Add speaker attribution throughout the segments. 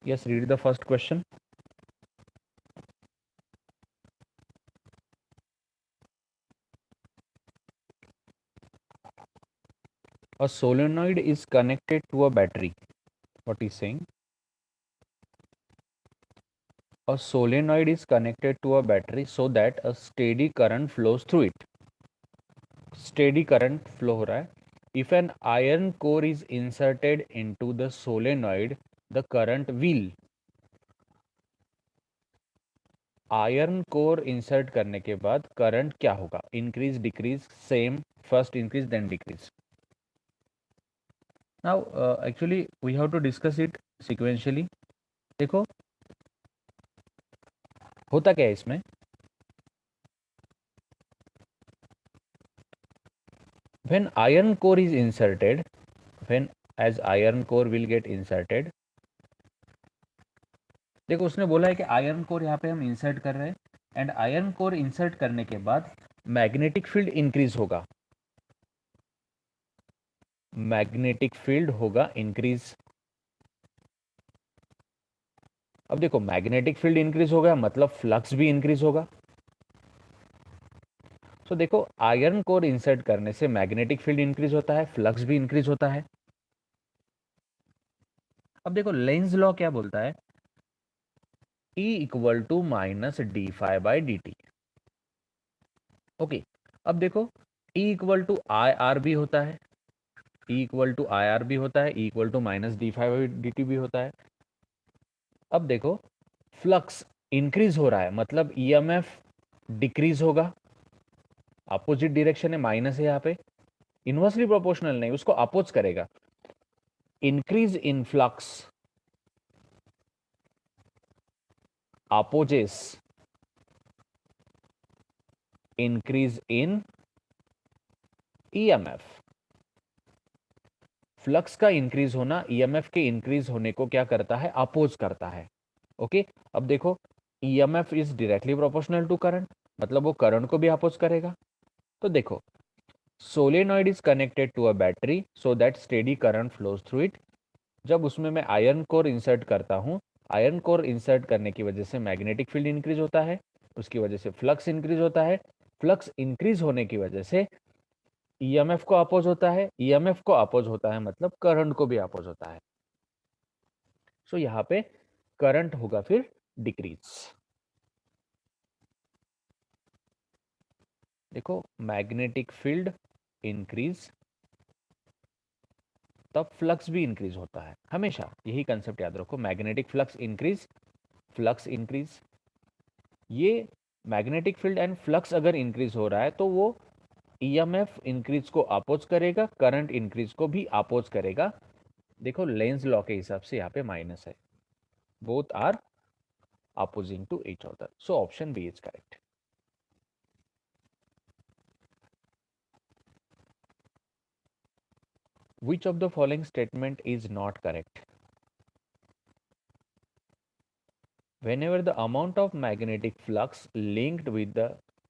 Speaker 1: Yes, read the first question. A solenoid is connected to a battery. What is saying? A solenoid is connected to a battery so that a steady current flows through it. Steady current flow हो रहा है. If an iron core is inserted into the solenoid, the current will. Iron core insert करने के बाद current क्या होगा? Increase, decrease, same, first increase then decrease. Now actually we have to discuss it sequentially. देखो होता क्या है इसमें. When iron core is inserted, when as iron core will get inserted, देखो उसने बोला है कि आयरन कोर यहाँ पे हम इंसर्ट कर रहे हैं एंड आयरन कोर इंसर्ट करने के बाद मैग्नेटिक फील्ड इंक्रीज होगा. मैग्नेटिक फील्ड होगा इंक्रीज. अब देखो मैग्नेटिक फील्ड इंक्रीज होगा मतलब फ्लक्स भी इंक्रीज होगा. तो देखो आयरन कोर इंसर्ट करने से मैग्नेटिक फील्ड इंक्रीज होता है, फ्लक्स भी इंक्रीज होता है. अब देखो लेंज लॉ क्या बोलता है? E equal to minus d phi by d t. Okay, अब देखो E equal to I R भी होता है, E equal to I R भी होता है, E equal to minus d phi by d t भी होता है. अब देखो फ्लक्स इंक्रीज हो रहा है मतलब ईएमएफ डिक्रीज होगा. अपोजिट डायरेक्शन है, माइनस है यहाँ पे. इनवर्सली प्रोपोर्शनल नहीं, उसको अपोज करेगा. Increase in flux opposes increase in EMF. Flux का इंक्रीज होना ईएमएफ के इंक्रीज होने को क्या करता है? अपोज करता है. ओके, अब देखो EMF is directly proportional to current, मतलब वो करंट को भी अपोज करेगा. तो देखो solenoid is connected to a battery so that steady current flows through it. जब उसमें मैं आयरन कोर इंसर्ट करता हूं, आयरन कोर इंसर्ट करने की वजह से मैग्नेटिक फील्ड इंक्रीज होता है, उसकी वजह से फ्लक्स इंक्रीज होता है. फ्लक्स इंक्रीज होने की वजह से ईएमएफ को अपोज होता है, ईएमएफ को अपोज होता है मतलब करंट को भी अपोज होता है. सो यहाँ पे करंट होगा फिर डिक्रीज. देखो मैग्नेटिक फील्ड इंक्रीज तब फ्लक्स भी इंक्रीज होता है. हमेशा यही कंसेप्ट याद रखो, magnetic flux increase, flux increase. ये मैग्नेटिक फील्ड एंड फ्लक्स अगर इंक्रीज हो रहा है तो वो ईएमएफ इंक्रीज को अपोज करेगा, करंट इंक्रीज को भी अपोज करेगा. देखो लेंज लॉ के हिसाब से यहाँ पे माइनस है. Both are opposing to each other. So option B is correct. Which of the following statement is not correct? Whenever the amount of magnetic flux linked with the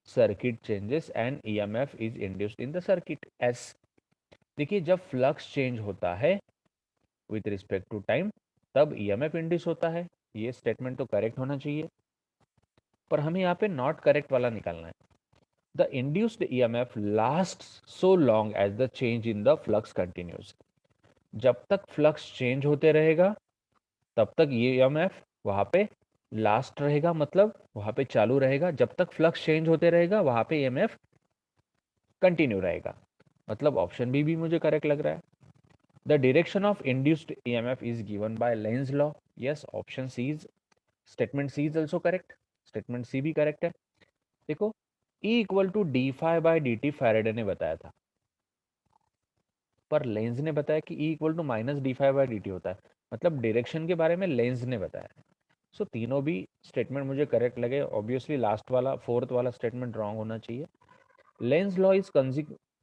Speaker 1: circuit changes and EMF is induced in the circuit S. देखिए जब flux change होता है with respect to time तब EMF induce होता है. ये statement तो correct होना चाहिए, पर हमें यहाँ पे नॉट करेक्ट वाला निकालना है. The induced EMF lasts so long as the change in the flux continues. जब तक फ्लक्स चेंज होते रहेगा तब तक ये ईएमएफ वहां पे लास्ट रहेगा, मतलब वहां पे चालू रहेगा. जब तक फ्लक्स चेंज होते रहेगा वहां पे ईएमएफ कंटिन्यू रहेगा. मतलब ऑप्शन बी भी मुझे करेक्ट लग रहा है. The direction of induced EMF is given by Lenz law. Yes, option C is, statement C is also correct. Statement C भी करेक्ट है. देखो E equal to d phi by d t Faraday ने बताया था, पर Lenz ने बताया कि E equal to minus d phi by d t होता है. मतलब डायरेक्शन के बारे में लेंज ने बताया. सो तीनों भी स्टेटमेंट मुझे करेक्ट लगे. ऑब्वियसली लास्ट वाला, फोर्थ वाला स्टेटमेंट रॉन्ग होना चाहिए. Lenz law is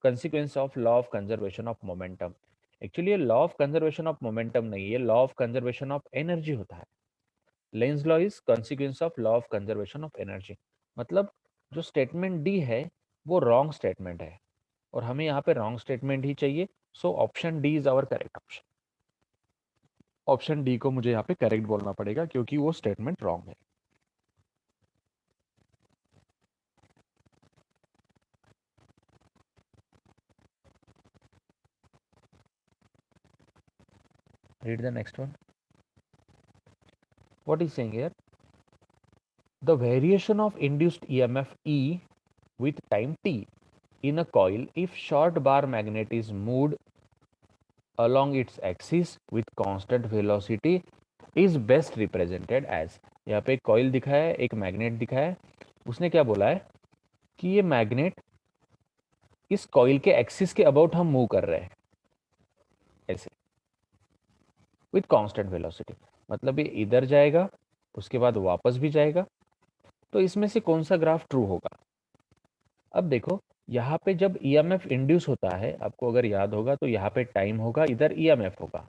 Speaker 1: consequence of law of conservation of momentum. Actually ये law of conservation of momentum नहीं है, law of conservation of energy होता है. Lenz law is consequence of law of conservation of energy. मतलब जो statement D है वो wrong statement है और हमें यहाँ पे रॉन्ग स्टेटमेंट ही चाहिए. So option D is our correct option. Option D को मुझे यहाँ पे करेक्ट बोलना पड़ेगा क्योंकि वो स्टेटमेंट रॉन्ग है। Read the next one. What is saying here? The variation of induced EMF E with time t in a coil if short bar magnet is moved along its axis with constant velocity is best represented as। यहाँ पे एक coil दिखा है, एक magnet दिखा है। उसने क्या बोला है कि ये मैग्नेट इस कॉइल के एक्सिस के अबाउट हम मूव कर रहे हैं ऐसे विथ कांस्टेंट वेलोसिटी, मतलब ये इधर जाएगा उसके बाद वापस भी जाएगा। तो इसमें से कौन सा ग्राफ ट्रू होगा? अब देखो यहाँ पे जब ईएमएफ इंड्यूस होता है, आपको अगर याद होगा तो यहाँ पे टाइम होगा, इधर ईएमएफ होगा।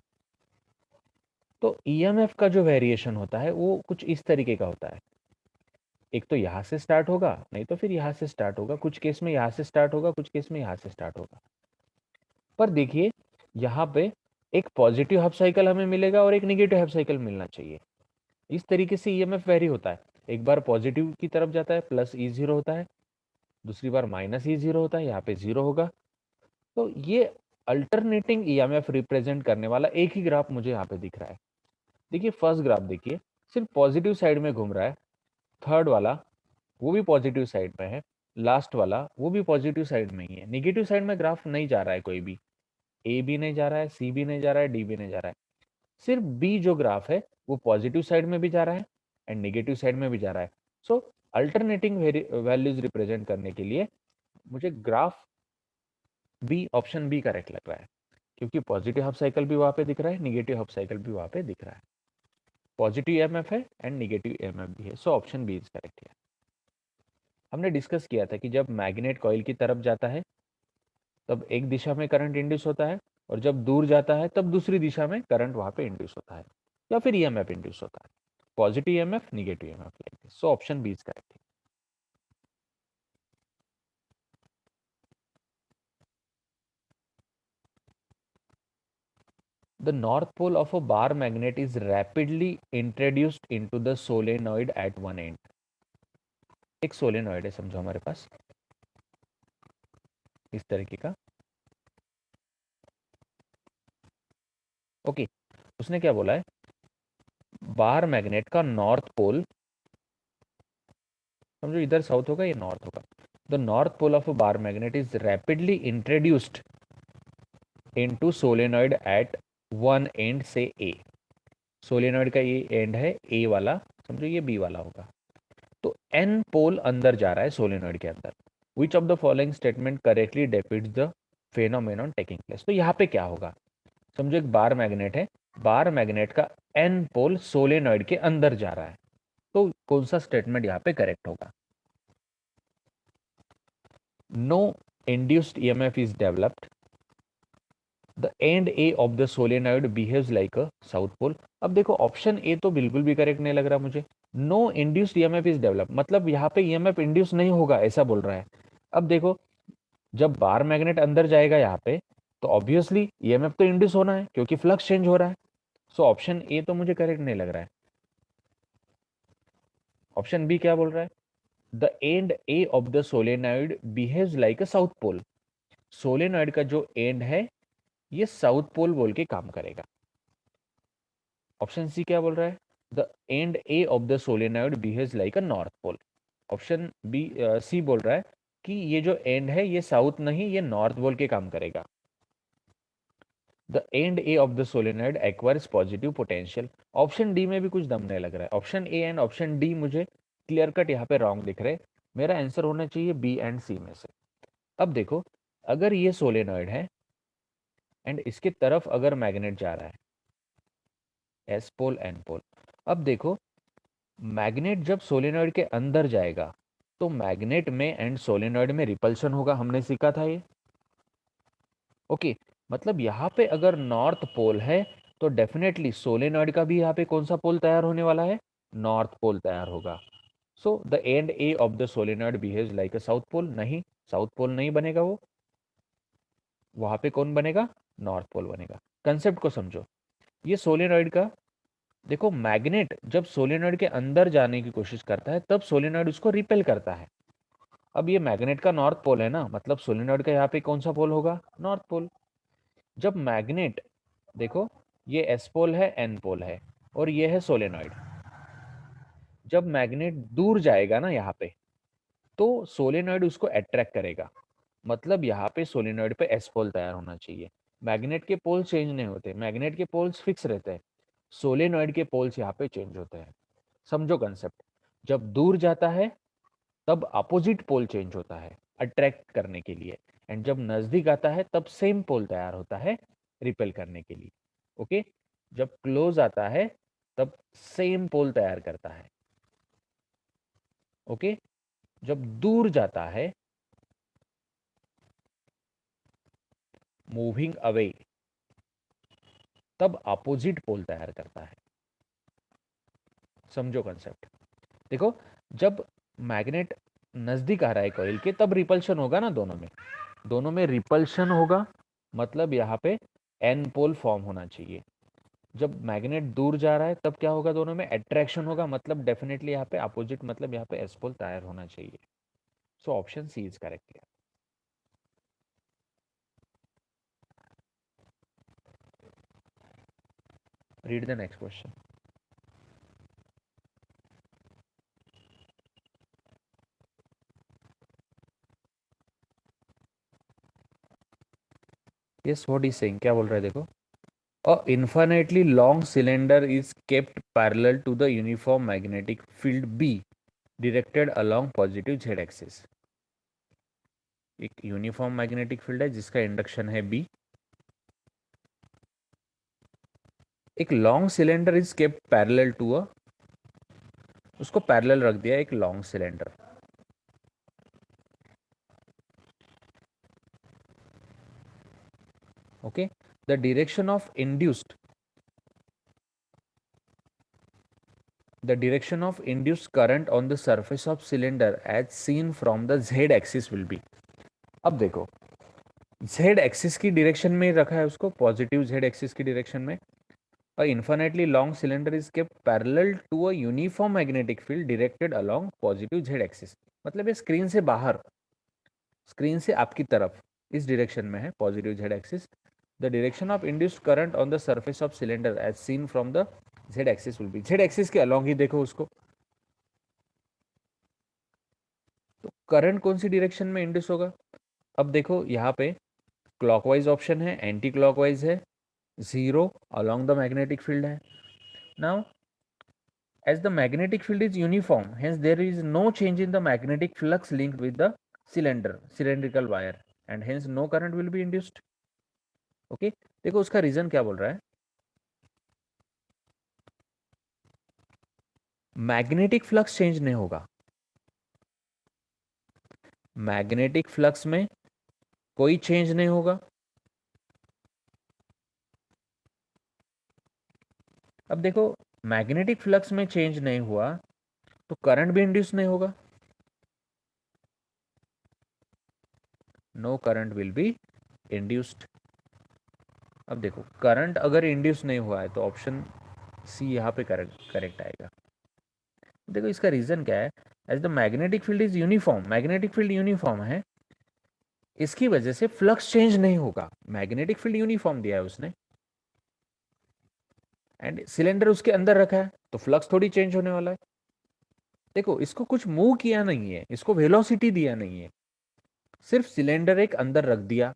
Speaker 1: तो ईएमएफ का जो वेरिएशन होता है वो कुछ इस तरीके का होता है, एक तो यहाँ से स्टार्ट होगा, नहीं तो फिर यहाँ से स्टार्ट होगा, कुछ केस में यहाँ से स्टार्ट होगा, कुछ केस में यहाँ से स्टार्ट होगा। पर देखिए यहाँ पे एक पॉजिटिव हाफ साइकिल हमें मिलेगा और एक नेगेटिव हाफ साइकिल मिलना चाहिए। इस तरीके से ईएमएफ वेरी होता है, एक बार पॉजिटिव की तरफ जाता है प्लस ई जीरो होता है, दूसरी बार माइनस ई जीरो होता है, यहाँ पे जीरो होगा। तो ये अल्टरनेटिंग ईएमएफ रिप्रेजेंट करने वाला एक ही ग्राफ मुझे यहाँ पे दिख रहा है। देखिए फर्स्ट ग्राफ देखिए, सिर्फ पॉजिटिव साइड में घूम रहा है, थर्ड वाला वो भी पॉजिटिव साइड में है, लास्ट वाला वो भी पॉजिटिव साइड में ही है। नेगेटिव साइड में ग्राफ नहीं जा रहा है, कोई भी ए भी नहीं जा रहा है, सी भी नहीं जा रहा है, डी भी नहीं जा रहा है। सिर्फ बी जो ग्राफ है वो पॉजिटिव साइड में भी जा रहा है एंड नेगेटिव साइड में भी जा रहा है। सो अल्टरनेटिंग वैल्यूज रिप्रेजेंट करने के लिए मुझे graph B, option B correct लग रहा है, क्योंकि पॉजिटिव हाफ साइकिल भी वहां पे दिख रहा है, नेगेटिव हाफ साइकिल भी वहां पे दिख रहा है, पॉजिटिव ईएमएफ है एंड नेगेटिव ईएमएफ भी है। So option B is correct है। हमने डिस्कस किया था कि जब मैग्नेट कॉइल की तरफ जाता है तब एक दिशा में करंट इंड्यूस होता है, और जब दूर जाता है तब दूसरी दिशा में करंट वहां पे इंड्यूस होता है, या फिर ईएमएफ इंड्यूस होता है, positive EMF negative EMF like this. So option B is correct है। The north pole of a bar magnet is rapidly introduced into the solenoid at one end। एक सोलेनॉइड है समझो हमारे पास इस तरीके का, ओके। उसने क्या बोला है, बार मैग्नेट का नॉर्थ पोल, समझो इधर साउथ होगा, ये नॉर्थ होगा। The north pole of a bar magnet is rapidly introduced into solenoid at one end say A. Solenoid का ये एंड है ए वाला, समझो ये बी वाला होगा। तो एन पोल अंदर जा रहा है सोलेनॉइड के अंदर। Which of the following statement correctly depicts the phenomenon taking place. तो यहाँ पे क्या होगा, समझो एक बार मैग्नेट है, बार मैग्नेट का एन पोल सोलेनॉइड के अंदर जा रहा है, तो कौन सा स्टेटमेंट यहाँ पे करेक्ट होगा? No induced EMF is developed, the end A of the solenoid behaves like a south pole. अब देखो ऑप्शन ए तो बिल्कुल भी करेक्ट नहीं लग रहा मुझे। No induced EMF is develop, मतलब यहाँ पे ईएमएफ इंड्यूस नहीं होगा ऐसा बोल रहा है। अब देखो जब बार मैग्नेट अंदर जाएगा यहाँ पे तो ऑब्वियसली ईएमएफ तो इंड्यूस होना है क्योंकि फ्लक्स चेंज हो रहा है। सो ऑप्शन ए तो मुझे करेक्ट नहीं लग रहा है। ऑप्शन बी क्या बोल रहा है, the end A of the solenoid behaves like a south pole. Solenoid का जो एंड है ये साउथ पोल बोल के काम करेगा। ऑप्शन सी क्या बोल रहा है, the end A of the solenoid behaves like a north pole. Option B C बोल रहा है कि ये जो एंड है ये साउथ नहीं, ये नॉर्थ बोल के काम करेगा। The end A of the solenoid acquires positive potential. Option D में भी कुछ दम नहीं लग रहा है। Option A and option D मुझे क्लियर कट यहाँ पे रॉन्ग दिख रहे। मेरा आंसर होना चाहिए बी एंड सी में से। अब देखो अगर ये सोलेनॉइड है एंड इसके तरफ अगर मैग्नेट जा रहा है, एस पोल एन पोल, अब देखो मैग्नेट जब सोलेनॉइड के अंदर जाएगा तो मैग्नेट में एंड सोलेनॉइड में रिपल्शन होगा, हमने सीखा था ये, ओके। मतलब यहाँ पे अगर नॉर्थ पोल है तो डेफिनेटली सोलेनॉइड का भी यहाँ पे कौन सा पोल तैयार होने वाला है, नॉर्थ पोल तैयार होगा। So the end A of the solenoid behaves like a south pole, नहीं साउथ पोल नहीं बनेगा वो, वहां पे कौन बनेगा, नॉर्थ पोल बनेगा। कंसेप्ट को समझो, ये सोलेनॉइड का, देखो मैग्नेट जब सोलेनॉइड के अंदर जाने की कोशिश करता है तब सोलेनॉइड उसको रिपेल करता है। अब ये मैग्नेट का नॉर्थ पोल है ना, मतलब सोलेनॉइड का यहाँ पे कौन सा पोल होगा, नॉर्थ पोल। जब मैग्नेट, देखो ये एस पोल है, एन पोल है, और ये है सोलेनॉइड। जब मैग्नेट दूर जाएगा ना यहाँ पे, तो सोलेनॉइड उसको अट्रैक्ट करेगा, मतलब यहाँ पे सोलेनॉइड पे एस पोल तैयार होना चाहिए। मैग्नेट के पोल चेंज नहीं होते, मैग्नेट के पोल्स फिक्स रहते हैं, सोलेनॉइड के पोल्स यहाँ पे चेंज होते हैं। समझो कंसेप्ट, जब दूर जाता है तब अपोजिट पोल चेंज होता है अट्रैक्ट करने के लिए, एंड जब नजदीक आता है तब सेम पोल तैयार होता है रिपेल करने के लिए। ओके, जब क्लोज आता है तब सेम पोल तैयार करता है। ओके, जब दूर जाता है, मूविंग अवे, तब अपोजिट पोल तैयार करता है। समझो कंसेप्ट, देखो जब मैग्नेट नजदीक आ रहा है कॉइल के तब रिपल्शन होगा ना, दोनों में रिपल्शन होगा, मतलब यहाँ पे एन पोल फॉर्म होना चाहिए। जब मैग्नेट दूर जा रहा है तब क्या होगा, दोनों में अट्रैक्शन होगा, मतलब डेफिनेटली यहाँ पे अपोजिट, मतलब यहाँ पे एस पोल तैयार होना चाहिए। So option C is correct. Read the next question. Yes, what is saying, क्या बोल रहा है देखो। A infinitely long cylinder is kept parallel to the uniform magnetic field B directed along positive z axis। एक uniform magnetic field है जिसका induction है B। एक long cylinder is kept parallel to a, उसको पैरेलल रख दिया एक long cylinder. Okay, the direction of induced, the direction of induced current on the surface of cylinder as seen from the z axis will be। अब देखो z axis की direction में रखा है उसको, पॉजिटिव z एक्सिस की direction में। A infinitely long cylinder is kept parallel to a uniform magnetic field directed along positive z axis। मतलब ये स्क्रीन से बाहर, स्क्रीन से आपकी तरफ इस डायरेक्शन में है positive z axis. The direction of induced current on the surface of cylinder as seen from the z axis will be, z axis के अलॉन्ग ही देखो उसको। तो करंट कौन सी डायरेक्शन में इंड्यूस होगा, अब देखो यहाँ पे क्लॉकवाइज ऑप्शन है, एंटी क्लॉकवाइज है, zero along the magnetic field है। Now as the magnetic field is uniform, hence there is no change in the magnetic flux linked with the cylindrical wire, and hence no current will be induced। Okay, देखो उसका reason क्या बोल रहा है, magnetic flux change नहीं होगा, magnetic flux में कोई चेंज नहीं होगा। अब देखो मैग्नेटिक फ्लक्स में चेंज नहीं हुआ तो करंट भी इंड्यूस नहीं होगा, no current will be induced. अब देखो करंट अगर इंड्यूस नहीं हुआ है तो ऑप्शन सी यहाँ पे करेक्ट आएगा। देखो इसका रीजन क्या है, as the magnetic field is uniform, magnetic field uniform है, इसकी वजह से फ्लक्स चेंज नहीं होगा, मैग्नेटिक फील्ड यूनिफॉर्म दिया है उसने, एंड सिलेंडर उसके अंदर रखा है तो फ्लक्स थोड़ी चेंज होने वाला है। देखो इसको कुछ मूव किया नहीं है, इसको वेलोसिटी दिया नहीं है, सिर्फ सिलेंडर एक अंदर रख दिया,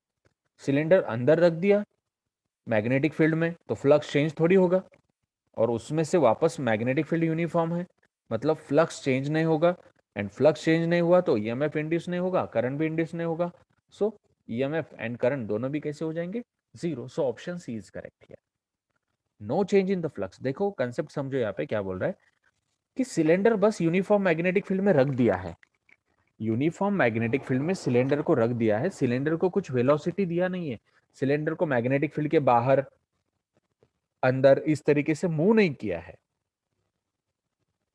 Speaker 1: सिलेंडर अंदर रख दिया मैग्नेटिक फील्ड में तो फ्लक्स चेंज थोड़ी होगा, और उसमें से वापस मैग्नेटिक फील्ड यूनिफॉर्म है, मतलब फ्लक्स चेंज नहीं होगा, एंड फ्लक्स चेंज नहीं हुआ तो ईएमएफ इंड्यूस नहीं होगा, करंट भी इंड्यूस नहीं होगा। सो ईएमएफ एंड करंट दोनों भी कैसे हो जाएंगे, zero. So option C is correct here, no change in the flux. देखो कंसेप्ट समझो यहाँ पे क्या बोल रहा है कि सिलेंडर बस यूनिफॉर्म मैग्नेटिक फील्ड में रख दिया है, यूनिफॉर्म मैग्नेटिक फील्ड में सिलेंडर को रख दिया है, सिलेंडर को कुछ वेलोसिटी दिया नहीं है, सिलेंडर को मैग्नेटिक फील्ड के बाहर अंदर इस तरीके से मूव नहीं किया है।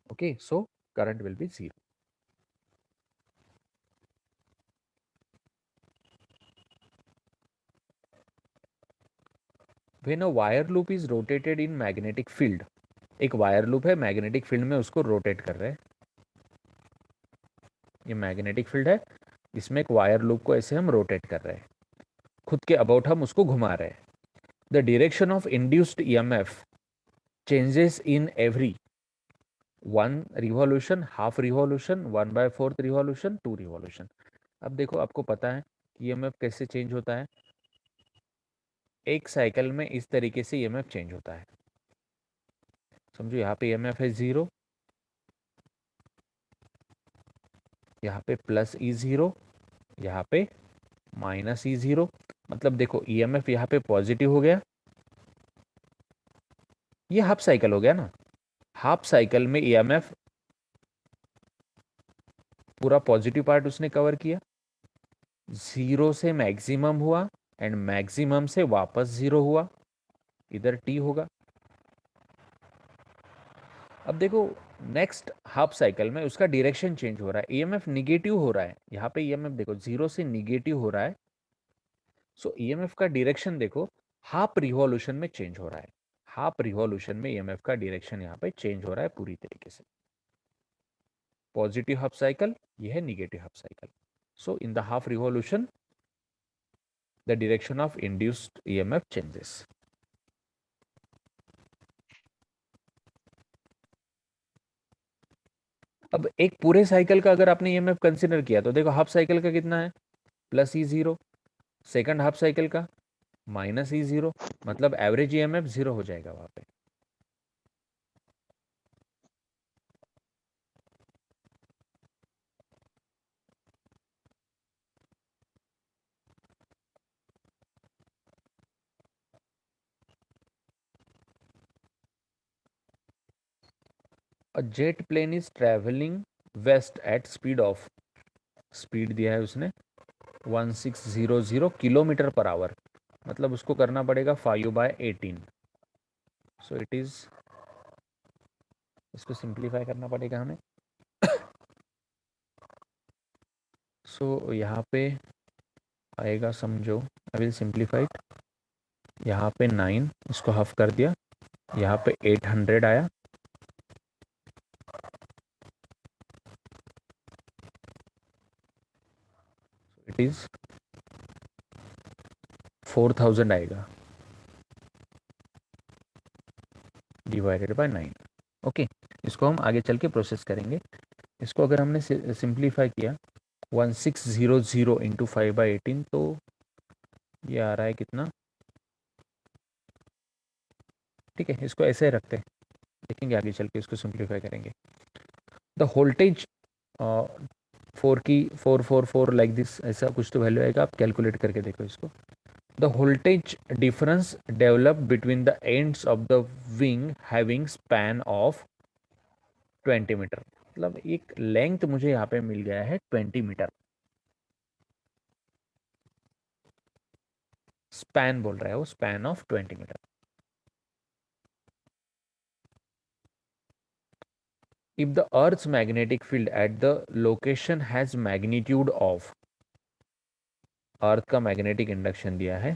Speaker 1: Okay, so current will B zero. When a wire loop is rotated in magnetic field, एक वायर लूप है, मैग्नेटिक फील्ड में उसको रोटेट कर रहे हैं, ये मैग्नेटिक फील्ड है, इसमें एक वायर लूप को ऐसे हम रोटेट कर रहे हैं, खुद के अबाउट हम उसको घुमा रहे हैं। The direction of induced EMF changes in every 1 revolution, half revolution, 1/4 revolution, 2 revolution. अब देखो आपको पता है कि ईएमएफ कैसे चेंज होता है, एक साइकिल में इस तरीके से ईएमएफ चेंज होता है। समझो यहाँ पे ईएमएफ है 0, यहाँ पे +E0, यहाँ पे -E0। मतलब देखो ईएमएफ यहाँ पे पॉजिटिव हो गया, ये हाफ साइकिल हो गया ना, हाफ साइकिल में ईएमएफ पूरा पॉजिटिव पार्ट उसने कवर किया, 0 से मैक्सिमम हुआ एंड मैक्सिमम से वापस 0 हुआ, इधर टी होगा। अब देखो नेक्स्ट हाफ साइकिल में उसका डायरेक्शन चेंज हो रहा है, ईएमएफ निगेटिव हो रहा है, यहाँ पे ईएमएफ देखो 0 से निगेटिव हो रहा है, सो ईएमएफ का डायरेक्शन देखो हाफ रिवॉल्यूशन में चेंज हो रहा है, हाफ रिवॉल्यूशन में ईएमएफ का डायरेक्शन यहाँ पे चेंज हो रहा है पूरी तरीके से। पॉजिटिव हाफ साइकिल, ये है negative half cycle. So in the half revolution the direction of induced EMF changes. अब एक पूरे साइकिल का अगर आपने ईएमएफ कंसीडर किया तो देखो हाफ साइकिल का कितना है, +E0, सेकंड हाफ साइकिल का -E0, मतलब एवरेज ईएमएफ 0 हो जाएगा वहां पे। A jet plane is travelling west at speed of, speed दिया है उसने 1600 किलोमीटर पर आवर, मतलब उसको करना पड़ेगा 5/18। सो इट इज, इसको सिंप्लीफाई करना पड़ेगा हमें। सो यहाँ पे आएगा, समझो आई विल सिंप्लीफाई, यहाँ पे 9, इसको हाफ कर दिया, यहाँ पे 800 आया, इट इज 4000 आएगा /9। ओके, इसको हम आगे चल के प्रोसेस करेंगे। इसको अगर हमने सिंप्लीफाई किया 1600 इंटू 5/18, तो ये आ रहा है कितना, ठीक है इसको ऐसे रखते हैं, देखेंगे आगे चल के इसको सिंप्लीफाई करेंगे। द वोल्टेज 4 की 4 4 4 लाइक दिस, ऐसा कुछ तो वैल्यू आएगा, आप कैलकुलेट करके देखो इसको। The voltage difference develop between the ends of the wing having span of 20 metre, मतलब एक लेंथ मुझे यहाँ पे मिल गया है 20 मीटर, स्पैन बोल रहा है वो, span of 20 metre. If the Earth's magnetic field at the location has magnitude of, अर्थ का मैग्नेटिक इंडक्शन दिया है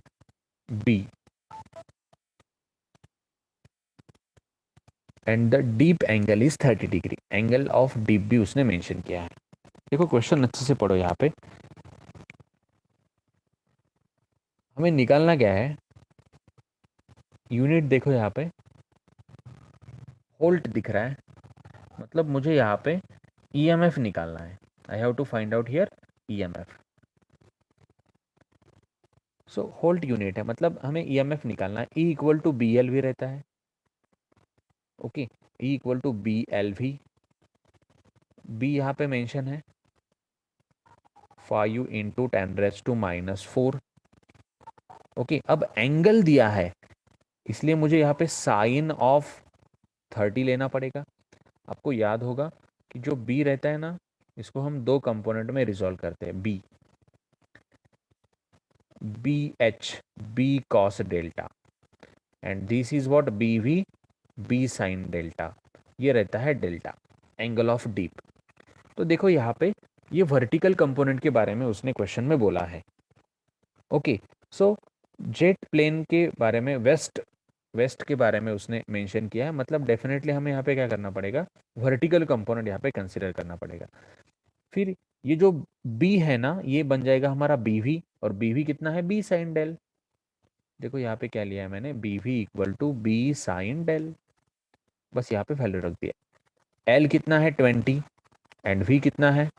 Speaker 1: B, and the deep angle is 30 degree, angle of deep भी उसने मेंशन किया है। देखो क्वेश्चन अच्छे से पढ़ो, यहाँ पे हमें निकालना क्या है, यूनिट देखो यहाँ पे वोल्ट दिख रहा है, मतलब मुझे यहाँ पे ईएमएफ निकालना है, I have to find out here EMF. So volt unit है, मतलब हमें ईएमएफ निकालना है, E इक्वल टू BL भी रहता है, okay, E equal to BL भी, B यहाँ पे मेंशन है 5 इंटू 10⁻⁻⁴। ओके, अब एंगल दिया है, इसलिए मुझे यहाँ पे साइन ऑफ 30 लेना पड़ेगा। आपको याद होगा कि जो B रहता है ना, इसको हम दो कंपोनेंट में रिजॉल्व करते हैं, BH, B cos delta, and this is what BV, B sine delta, ये रहता है डेल्टा, एंगल ऑफ डीप। तो देखो यहाँ पे ये वर्टिकल कंपोनेंट के बारे में उसने क्वेश्चन में बोला है। ओके, सो जेट प्लेन के बारे में, वेस्ट वेस्ट के बारे में उसने मेंशन किया है, मतलब डेफिनेटली हमें यहाँ पे क्या करना पड़ेगा, वर्टिकल कंपोनेंट यहाँ पे कंसिडर करना पड़ेगा। फिर ये जो बी है ना, ये बन जाएगा हमारा बीवी, और बीवी कितना है, बी साइन डेल। देखो यहाँ पे क्या लिया है मैंने, BV equal to B sine del, बस यहाँ पे वैल्यू रख दिया। एल कितना है 20, एंड वी कितना है,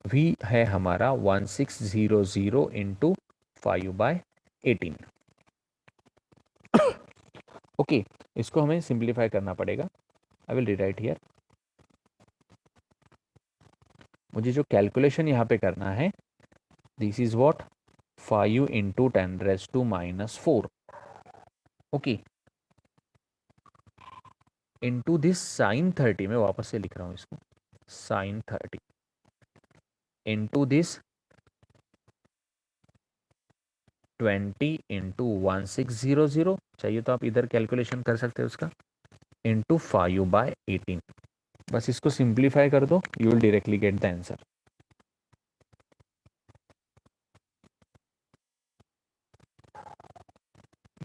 Speaker 1: वी है हमारा 1600 इंटू 5/18। ओके, इसको हमें सिंप्लीफाई करना पड़ेगा। I will rewrite here. मुझे जो कैलकुलेशन यहाँ पे करना है, this is what, 5 into 10⁻⁻⁴, okay, into this sine 30, मैं वापस से लिख रहा हूँ इसको, साइन 30 इंटू दिस 20 इंटू 1600, चाहिए तो आप इधर कैलकुलेशन कर सकते हैं उसका, इंटू 5/18। बस इसको सिंप्लीफाई कर दो, you will directly get the answer.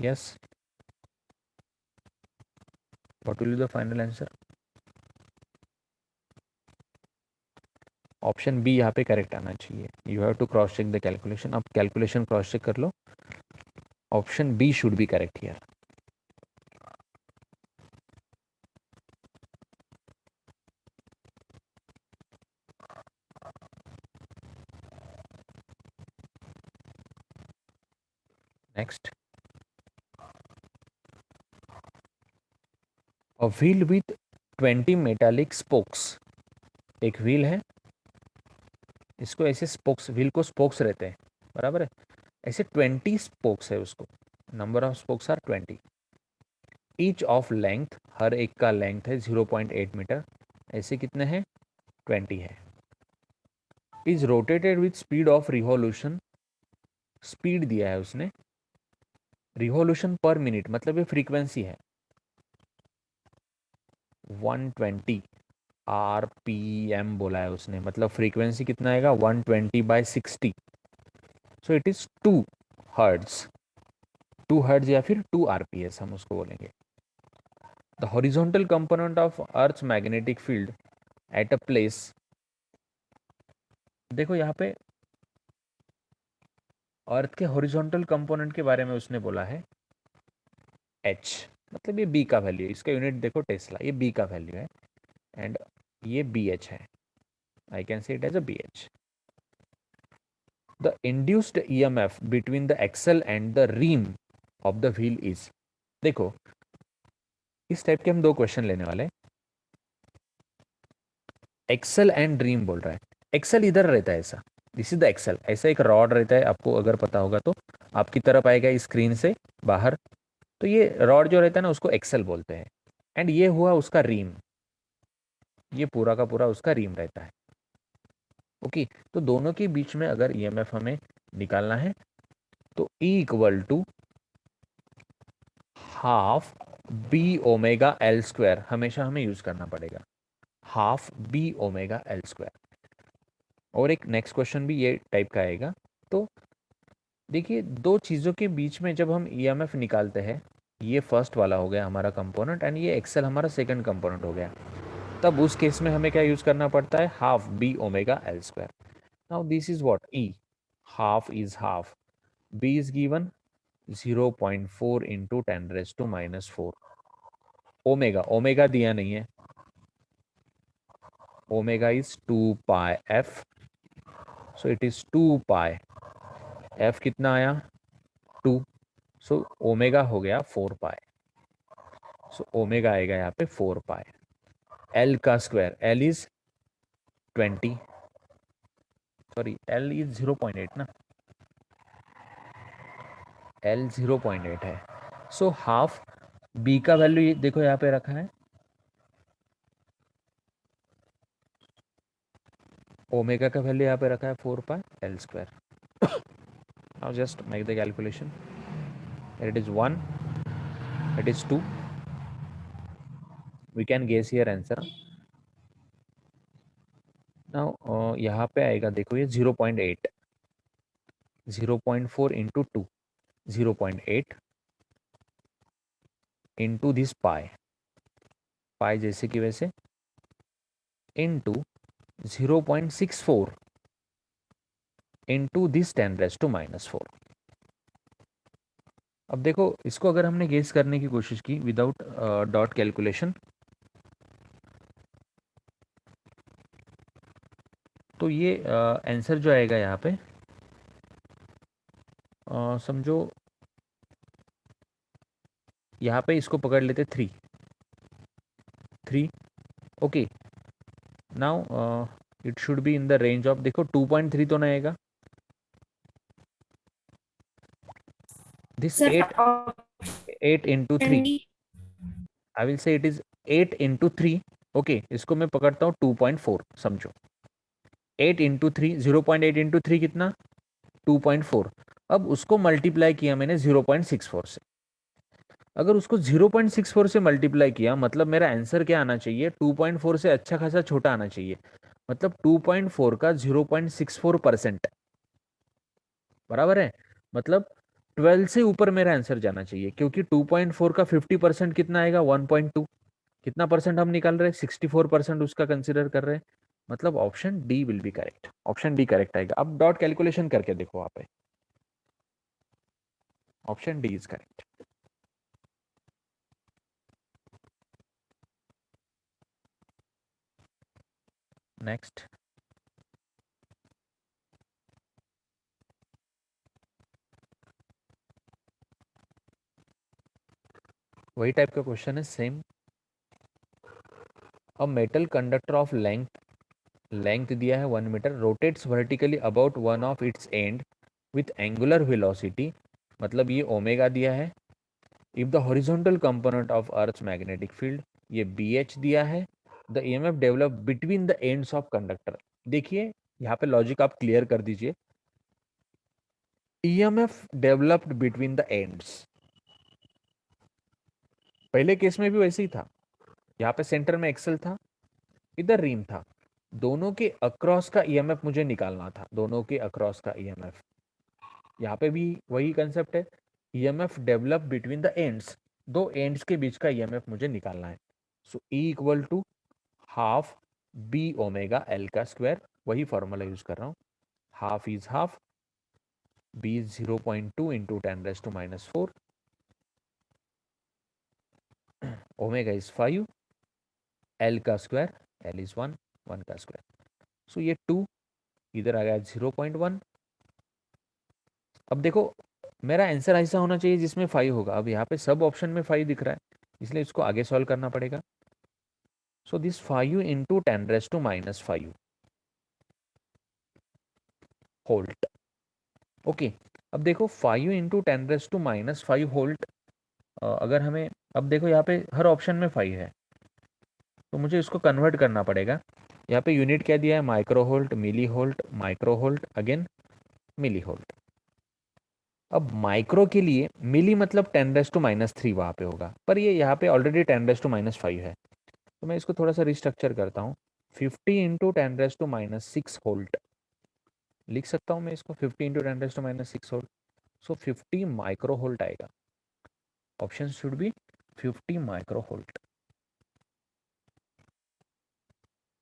Speaker 1: Yes, what will be the final answer? Option B यहाँ पे करेक्ट आना चाहिए। You have to cross check the calculation. अब कैलकुलेशन क्रॉस चेक कर लो, option B should be correct here. Next, a wheel with 20 metallic spokes. एक wheel है, इसको ऐसे स्पोक्स, व्हील को स्पोक्स रहते हैं, बराबर है, ऐसे 20 स्पोक्स है उसको, number of spokes are 20, each of length, हर एक का लेंथ है 0.8 मीटर, ऐसे कितने हैं, 20 है, is rotated with speed of revolution, speed दिया है उसने, रिवॉल्यूशन पर मिनट मतलब ये फ्रीक्वेंसी है 120 RPM बोला है उसने, मतलब फ्रीक्वेंसी कितना आएगा 120/60, सो इट इज 2 हर्ट्ज, 2 हर्ट्ज या फिर 2 RPS हम उसको बोलेंगे। The horizontal component of earth magnetic field at a place, देखो यहाँ पे अर्थ के हॉरिजॉन्टल कंपोनेंट के बारे में उसने बोला है H, मतलब ये बी का वैल्यू है, इसका यूनिट देखो टेस्ला, ये बी का वैल्यू है, एंड ये BH है, I can say it as a BH। The induced EMF between the axle and the rim of the wheel is, देखो इस टाइप के हम दो क्वेश्चन लेने वाले हैं। एक्सल एंड रीम बोल रहा है, एक्सल इधर रहता है ऐसा, दिस इज द एक्सल, ऐसा एक रॉड रहता है, आपको अगर पता होगा तो आपकी तरफ आएगा इस स्क्रीन से बाहर, तो ये रॉड जो रहता है ना उसको एक्सल बोलते हैं, एंड ये हुआ उसका रीम, ये पूरा का पूरा उसका रीम रहता है, ओके। तो दोनों के बीच में अगर ईएमएफ हमें निकालना है तो E equal to half B⍵L² हमेशा हमें यूज करना पड़ेगा, हाफ B⍵L²। और एक नेक्स्ट क्वेश्चन भी ये टाइप का आएगा। तो देखिए दो चीज़ों के बीच में जब हम ईएमएफ निकालते हैं, ये फर्स्ट वाला हो गया हमारा कंपोनेंट, एंड ये एक्सेल हमारा सेकंड कंपोनेंट हो गया, तब उस केस में हमें क्या यूज करना पड़ता है, half B⍵L²। Now this is what, E, half is half, B is given 0.4 into 10⁻⁻⁴, omega, omega दिया नहीं है, omega is 2πf, so it is 2π, f कितना आया 2, सो ओमेगा हो गया 4π, सो ओमेगा आएगा यहाँ पे 4π, L का square, L is 20, sorry L is 0.8 ना, L 0.8 है, सो हाफ B का वैल्यू देखो यहाँ पे रखा है, ओमेगा का वैल्यू यहाँ पे रखा है 4π L²। Now just make the calculation, it is 1, it is 2, we can guess here answer। now यहाँ पे आएगा देखो ये 0.8, 0.4 इंटू 2, 0.8, इंटू दिस पाई, पाई जैसे कि वैसे, इंटू 0.64 इंटू दिस 10⁻⁻⁴। अब देखो इसको अगर हमने गेस करने की कोशिश की विदाउट डॉट कैलकुलेशन, तो ये आंसर जो आएगा यहाँ पे, समझो यहाँ पे इसको पकड़ लेते 3, 3, okay. Now it should be in the range of, देखो 2.3 तो नहीं आएगा, this
Speaker 2: Sir,
Speaker 1: 8 into 3,
Speaker 2: option
Speaker 1: I will say it is 8 into 3, okay. इसको मैं पकड़ता हूँ 2.4, समझो 8 इंटू 3, 0.8 इंटू 3 कितना, 2.4। अब उसको मल्टीप्लाई किया मैंने 0.64 से, अगर उसको 0.64 से मल्टीप्लाई किया मतलब मेरा आंसर क्या आना चाहिए, 2.4 से अच्छा खासा छोटा आना चाहिए, मतलब 2.4 का 0.64% बराबर है, मतलब 12 से ऊपर मेरा आंसर जाना चाहिए, क्योंकि 2.4 का 50% कितना आएगा, 1.2। कितना परसेंट हम निकाल रहे हैं, 64% उसका कंसिडर कर रहे हैं, मतलब option D will be correct, option D correct आएगा। अब डॉट कैलकुलेशन करके देखो वहां पे, option D is correct. Next, वही टाइप का क्वेश्चन है same. A metal conductor of length दिया है 1 metre, rotates vertically about one of its end with angular velocity, मतलब ये ओमेगा दिया है। If the horizontal component of earth's magnetic field, ये बी एच दिया है। The EMF develop between the ends of conductor, देखिए यहाँ पे लॉजिक आप क्लियर कर दीजिए, EMF developed between the ends, पहले केस में भी वैसे ही था, यहाँ पे सेंटर में एक्सल था, इधर रिम था, दोनों के अक्रॉस का ईएमएफ मुझे निकालना था, दोनों के अक्रॉस का ईएमएफ, यहाँ पे भी वही कंसेप्ट है, EMF develop between the ends, दो एंड्स के बीच का ईएमएफ मुझे निकालना है। So E equal to half B omega L का स्क्वायर, वही फॉर्मूला यूज कर रहा हूँ, half is half, B is 0.2 into 10⁻⁻⁴, omega is 5, L का स्क्वायर, एल इज 1, 1 का स्क्वायर, सो ये 2 इधर आ गया 0.1। अब देखो मेरा आंसर ऐसा होना चाहिए जिसमें 5 होगा, अब यहाँ पे सब ऑप्शन में 5 दिख रहा है, इसलिए इसको आगे सॉल्व करना पड़ेगा। So this 5 into 10⁻⁻5 volt, okay. अब देखो 5 इंटू 10⁻⁻5 होल्ट, अगर हमें, अब देखो यहाँ पे हर ऑप्शन में 5 है, तो मुझे इसको कन्वर्ट करना पड़ेगा। यहाँ पे यूनिट क्या दिया है, माइक्रो होल्ट, मिली होल्ट, माइक्रो होल्ट, अगेन मिली होल्ट। अब माइक्रो के लिए मिली मतलब 10⁻³ वहाँ पे होगा, पर ये यहाँ पे ऑलरेडी 10⁻⁵ है, तो मैं इसको थोड़ा सा रिस्ट्रक्चर करता हूँ, 50 इंटू 10⁻⁻6 होल्ट लिख सकता हूँ मैं इसको, 50 into 10⁻⁻6 volt, so 50 micro volt आएगा, option should be 50 micro volt,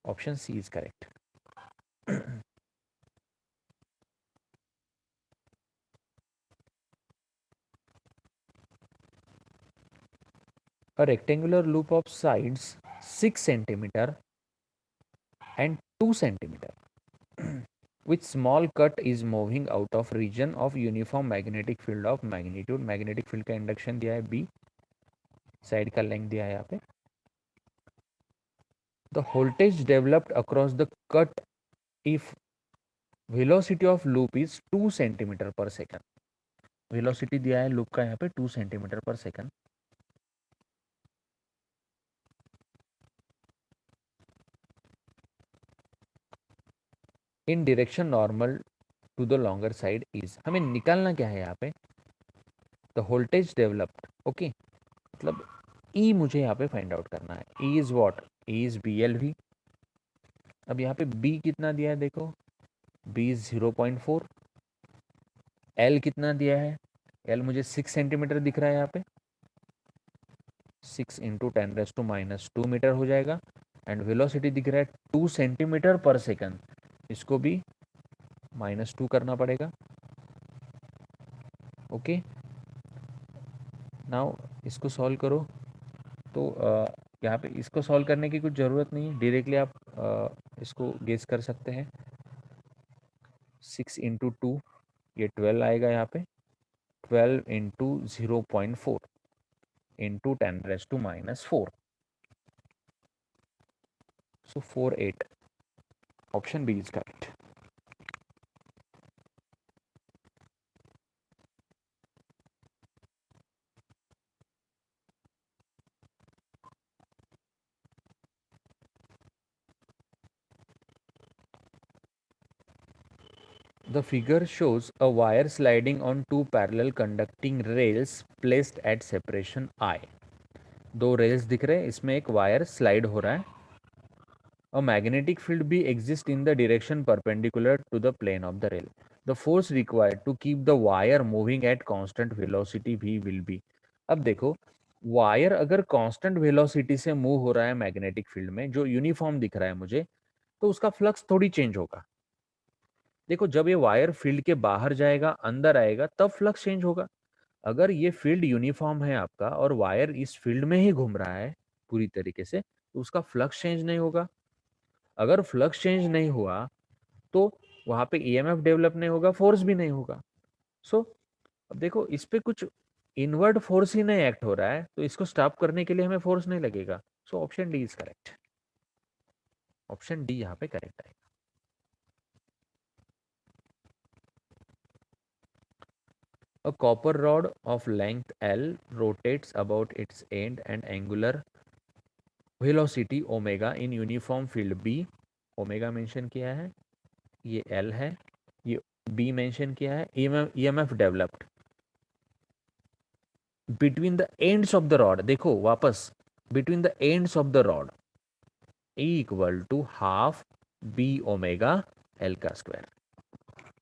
Speaker 1: option C is correct. A rectangular loop of sides 6 centimeter and 2 centimeter with small cut is moving out of region of uniform magnetic field of magnitude, magnetic field का induction दिया है b, side का length दिया है यहाँ पे, the voltage developed across the cut if velocity of loop is 2 centimeter per second, velocity दिया है loop का यहाँ पे 2 centimeter per second, in direction normal to the longer side is, हमें निकालना क्या है यहाँ पे, द वोल्टेज डेवलप्ड, ओके, मतलब ई मुझे यहाँ पे फाइंड आउट करना है, E is what, E is B L V. अब यहाँ पे बी कितना दिया है देखो, बी इज 0.4, एल कितना दिया है, एल मुझे 6 सेंटीमीटर दिख रहा है यहाँ पे, 6 × 10⁻² मीटर हो जाएगा। एंड वेलोसिटी दिख रहा है 2 सेंटीमीटर पर सेकंड, इसको भी -2 करना पड़ेगा। ओके, नाउ इसको सॉल्व करो। तो यहाँ पे इसको सॉल्व करने की कुछ ज़रूरत नहीं है, डायरेक्टली आप इसको गेस कर सकते हैं। 6 × 2, ये 12 आएगा यहाँ पे। 12 × 0.4 × 10⁻⁻⁴, so 48. Option B is correct. The figure shows a wire sliding on two parallel conducting rails placed at separation I. दो रेल्स दिख रहे हैं, इसमें एक वायर स्लाइड हो रहा है। A magnetic field B exists in the direction perpendicular to the plane of the rail. The force required to keep the wire moving at constant velocity V will be. अब देखो, wire अगर constant velocity से move हो रहा है magnetic field में, जो uniform दिख रहा है मुझे, तो उसका फ्लक्स थोड़ी चेंज होगा। देखो, जब ये वायर फील्ड के बाहर जाएगा, अंदर आएगा, तब फ्लक्स चेंज होगा। अगर ये फील्ड यूनिफॉर्म है आपका और वायर इस फील्ड में ही घूम रहा है पूरी तरीके से, तो उसका फ्लक्स चेंज नहीं होगा। अगर फ्लक्स चेंज नहीं हुआ तो वहां पे ईएमएफ डेवलप नहीं होगा, फोर्स भी नहीं होगा। सो अब देखो, इस पे कुछ इनवर्ड फोर्स ही नहीं एक्ट हो रहा है, तो इसको स्टॉप करने के लिए हमें फोर्स नहीं लगेगा। सो option D is correct. Option D यहाँ पे करेक्ट है। A copper rod of length L rotates about its end and angular velocity omega in uniform field B. Omega mention किया है, ये L है, ये B मेंशन किया है। EMF developed between the ends of the rod, देखो वापस, between the ends of the rod equal to half B omega L का स्क्वायर।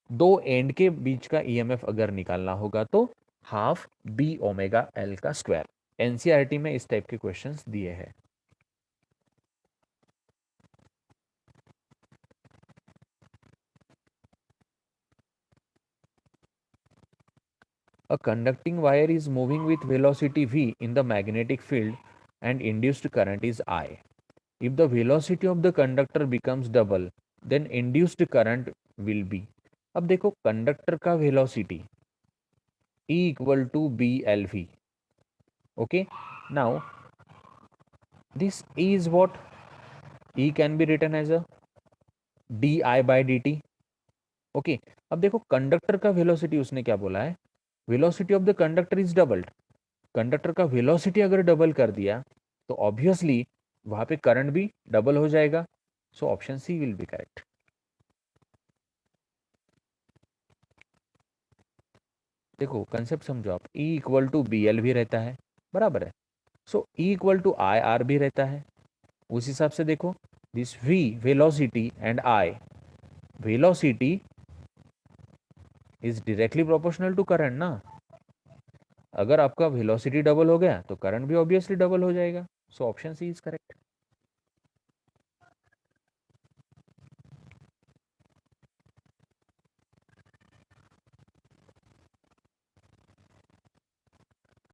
Speaker 1: दो एंड के बीच का ईएमएफ अगर निकालना होगा तो हाफ बी ओमेगा एल का स्क्वायर। एनसीईआरटी में इस टाइप के क्वेश्चंस दिए हैं। A conducting wire is moving with velocity v in the magnetic field and induced current is I. If the velocity of the conductor becomes double, then induced current will be. अब देखो, conductor का velocity E equal to BLV. Okay, now this E is what? E can be written as a di/dt. Okay, अब देखो, conductor का velocity उसने क्या बोला है, velocity of the conductor is doubled. Conductor का वेलोसिटी अगर डबल कर दिया तो ऑब्वियसली वहां पे करंट भी डबल हो जाएगा। So option C will be correct. देखो, कंसेप्ट समझो आप, E equal to B L भी रहता है, बराबर है। So E equal to I R भी रहता है। उस हिसाब से देखो, this V velocity and I velocity is directly proportional to current ना। अगर आपका वेलोसिटी डबल हो गया तो करंट भी ऑब्वियसली डबल हो जाएगा। So option C is correct.